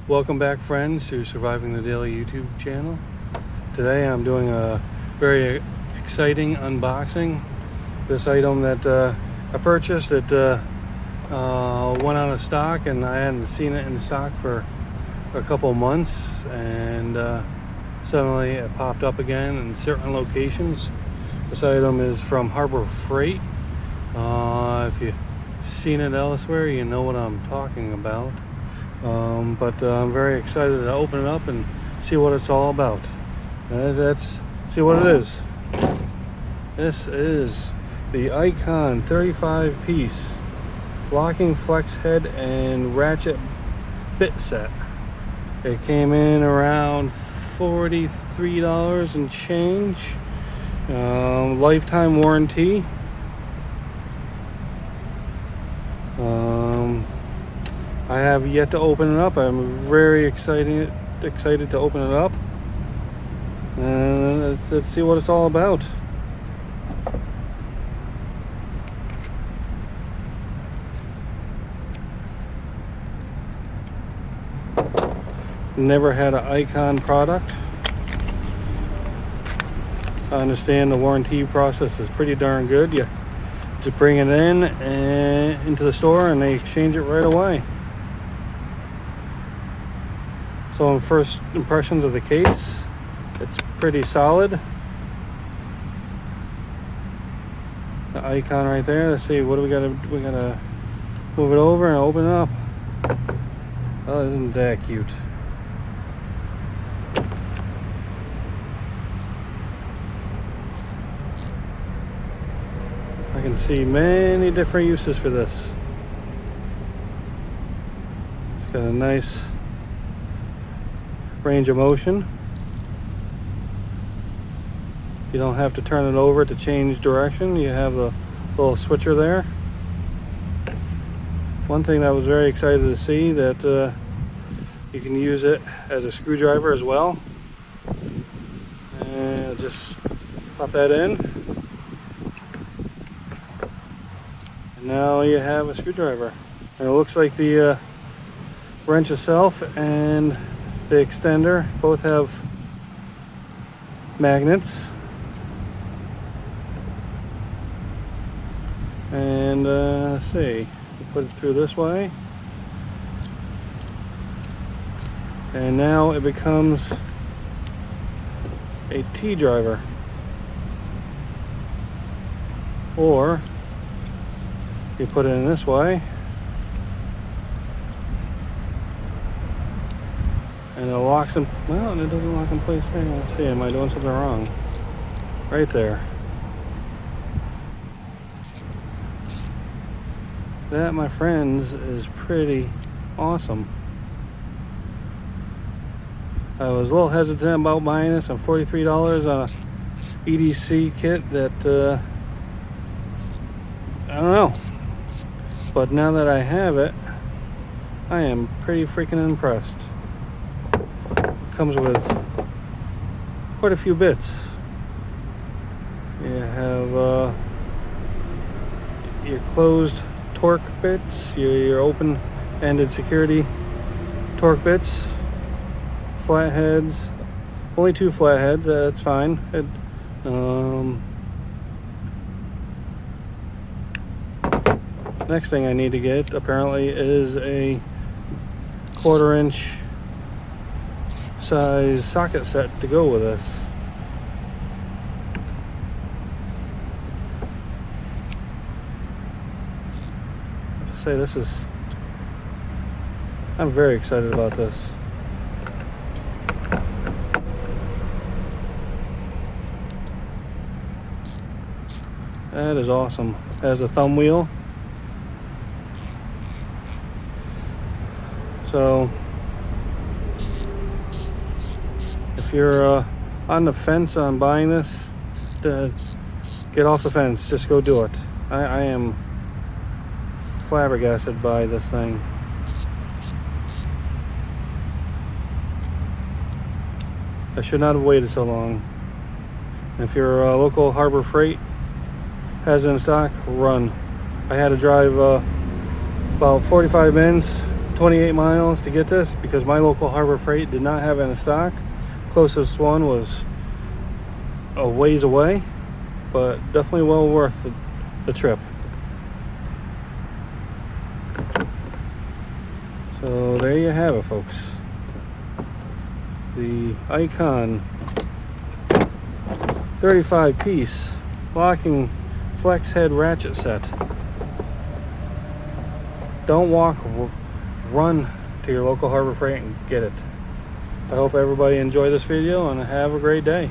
Welcome back, friends, to Surviving the Daily YouTube channel. Today I'm doing a very exciting unboxing. This item that I purchased, it went out of stock, and I hadn't seen it in stock for a couple months, and suddenly it popped up again in certain locations. This item is from Harbor Frieght. If you've seen it elsewhere, you know what I'm talking about. But I'm very excited to open it up and see what it's all about. Let's see what it is. This is the Icon 35-piece locking flex head and ratchet bit set. It came in around $43 and change. Lifetime warranty. I have yet to open it up. I'm very excited to open it up, and let's see what it's all about. Never had an Icon product. I understand the warranty process is pretty darn good. You just bring it in and into the store, and they exchange it right away. So in first impressions of the case, it's pretty solid. The Icon right there. Let's see, what do we gotta move it over and open it up. Oh, isn't that cute? I can see many different uses for this. It's got a nice range of motion. You don't have to turn it over to change direction. You have the little switcher there. One thing that I was very excited to see, that you can use it as a screwdriver as well. And just pop that in. And now you have a screwdriver. And it looks like the wrench itself and the extender both have magnets, and let's see, you put it through this way, and now it becomes a T driver, or you put it in this way, and it locks in. Well, it doesn't lock in place there. Let's see, am I doing something wrong? Right there. That, my friends, is pretty awesome. I was a little hesitant about buying this on $43 on a EDC kit that, I don't know. But now that I have it, I am pretty freaking impressed. Comes with quite a few bits. You have your closed torque bits, your open-ended security torque bits, flatheads. Only 2 flatheads. That's fine. Next thing I need to get apparently is a 1/4-inch size socket set to go with this. I have to say, I'm very excited about this. That is awesome. It has a thumb wheel. So if you're on the fence on buying this, get off the fence. Just go do it. I am flabbergasted by this thing. I should not have waited so long. If your local Harbor Frieght has it in stock, run. I had to drive about 45 minutes 28 miles to get this because my local Harbor Freight did not have it in stock. Closest one was a ways away, but definitely well worth the trip. So there you have it, folks. The Icon 35 piece locking flex head ratchet set. Don't walk, run to your local Harbor Freight and get it. I hope everybody enjoyed this video and have a great day.